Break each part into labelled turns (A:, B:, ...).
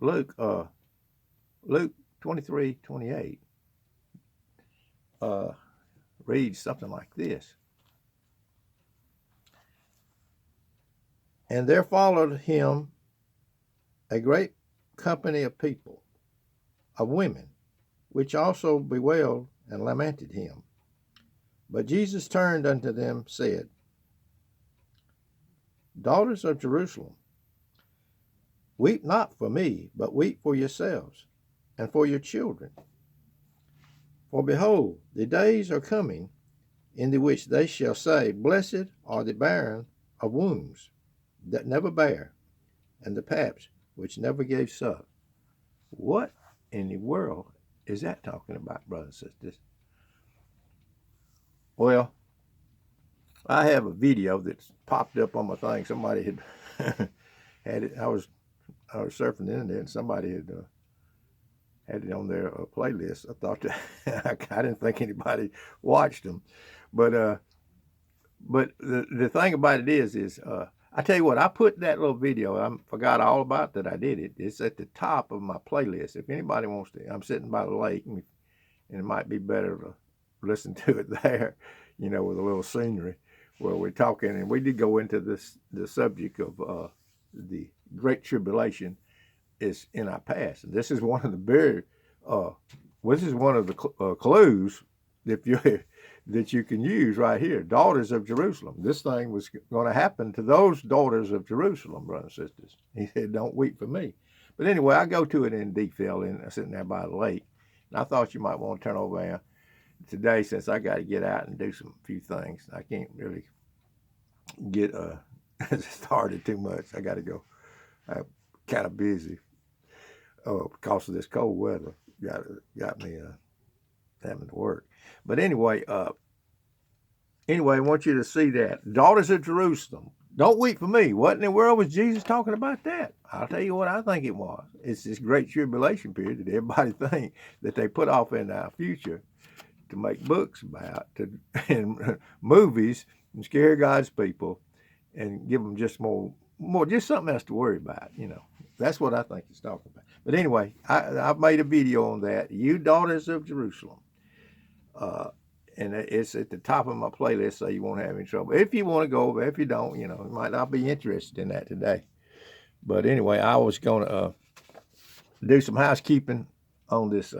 A: Luke 23:28 reads something like this. And there followed him a great company of people, of women, which also bewailed and lamented him. But Jesus turned unto them, said, Daughters of Jerusalem, weep not for me, but weep for yourselves and for your children. For behold, the days are coming, in the which they shall say, Blessed are the barren of wombs that never bare, and the paps which never gave suck. What in the world is that talking about, brothers and sisters? Well, I have a video that's popped up on my thing. Somebody had had it. I was surfing the internet, and somebody had it on their playlist. I thought that I didn't think anybody watched them, but the thing about it is I tell you what, I put that little video. I forgot all about that. I did it. It's at the top of my playlist. If anybody wants to, I'm sitting by the lake, and it might be better to listen to it there, with a little scenery where we're talking. And we did go into the subject of the Great Tribulation is in our past. And this is one of the very, this is one of the clues that you can use right here. Daughters of Jerusalem. This thing was going to happen to those daughters of Jerusalem, brothers and sisters. He said, don't weep for me. But anyway, I go to it in detail sitting there by the lake. And I thought you might want to turn over there today, since I got to get out and do few things. I can't really get started too much. I got to go. I'm kind of busy because of this cold weather. Got me having to work. But anyway, I want you to see that. Daughters of Jerusalem, don't weep for me. What in the world was Jesus talking about that? I'll tell you what I think it was. It's this great tribulation period that everybody think that they put off in our future to make books about, and movies, and scare God's people and give them just just something else to worry about. That's what I think it's talking about. But anyway, I've made a video on that. You daughters of Jerusalem. And it's at the top of my playlist, so you won't have any trouble. If you want to go over, if you don't, you might not be interested in that today. But anyway, I was going to do some housekeeping on this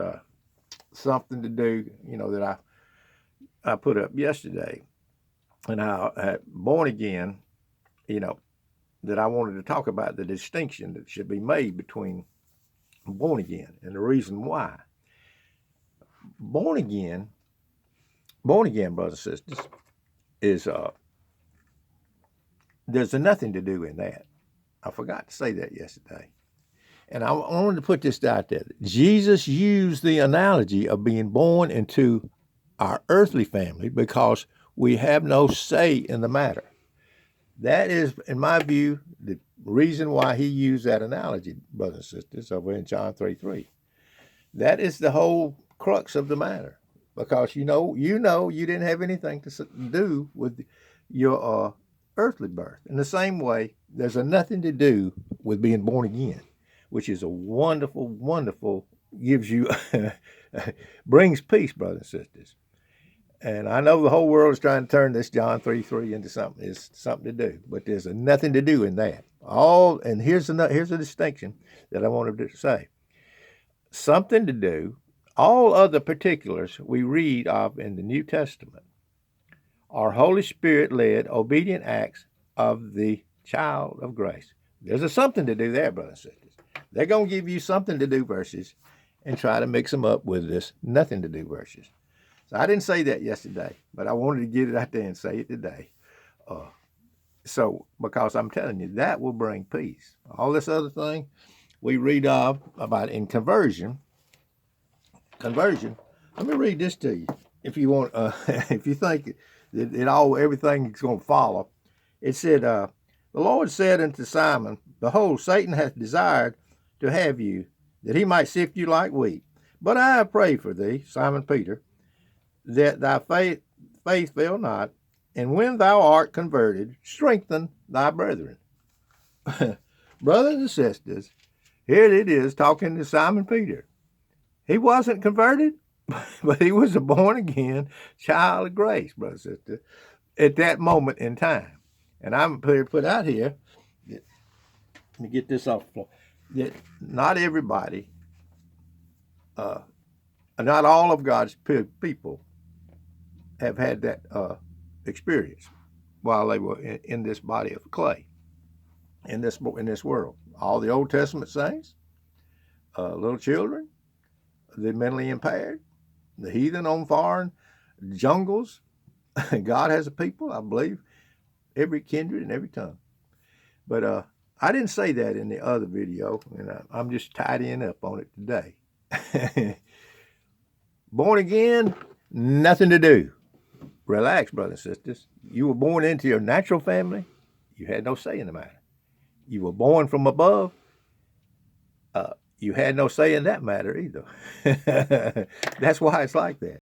A: something to do, that I put up yesterday. And I born again, that I wanted to talk about the distinction that should be made between born again and the reason why. Born again, brothers and sisters, is there's nothing to do in that. I forgot to say that yesterday. And I wanted to put this out there. Jesus used the analogy of being born into our earthly family because we have no say in the matter. That is, in my view, the reason why he used that analogy, brothers and sisters, over in John 3:3. That is the whole crux of the matter. Because you didn't have anything to do with your earthly birth. In the same way, there's nothing to do with being born again, which is a wonderful, wonderful, gives you, brings peace, brothers and sisters. And I know the whole world is trying to turn this John 3:3 into something. It's something to do, but there's nothing to do in that. And here's a distinction that I wanted to say. Something to do. All other particulars we read of in the New Testament are Holy Spirit-led, obedient acts of the child of grace. There's something to do there, brothers and sisters. They're going to give you something to do verses and try to mix them up with this nothing to do verses. So I didn't say that yesterday, but I wanted to get it out there and say it today. Because I'm telling you, that will bring peace. All this other thing we read of about in conversion, let me read this to you. If you want, if you think that everything is going to follow, it said, the Lord said unto Simon, Behold, Satan hath desired to have you, that he might sift you like wheat. But I pray for thee, Simon Peter, that thy faith fail not, and when thou art converted, strengthen thy brethren. Brothers and sisters, Here it is talking to Simon Peter. He wasn't converted, but he was a born again child of grace, brother, sister, at that moment in time. And I'm put out here, let me get this off the floor, that not everybody, not all of God's people have had that experience while they were in this body of clay, in this world. All the Old Testament saints, little children, the mentally impaired, the heathen on foreign jungles. God has a people, I believe, every kindred and every tongue. But I didn't say that in the other video, and I'm just tidying up on it today. Born again, nothing to do. Relax, brothers and sisters. You were born into your natural family. You had no say in the matter. You were born from above. You had no say in that matter either. That's why it's like that.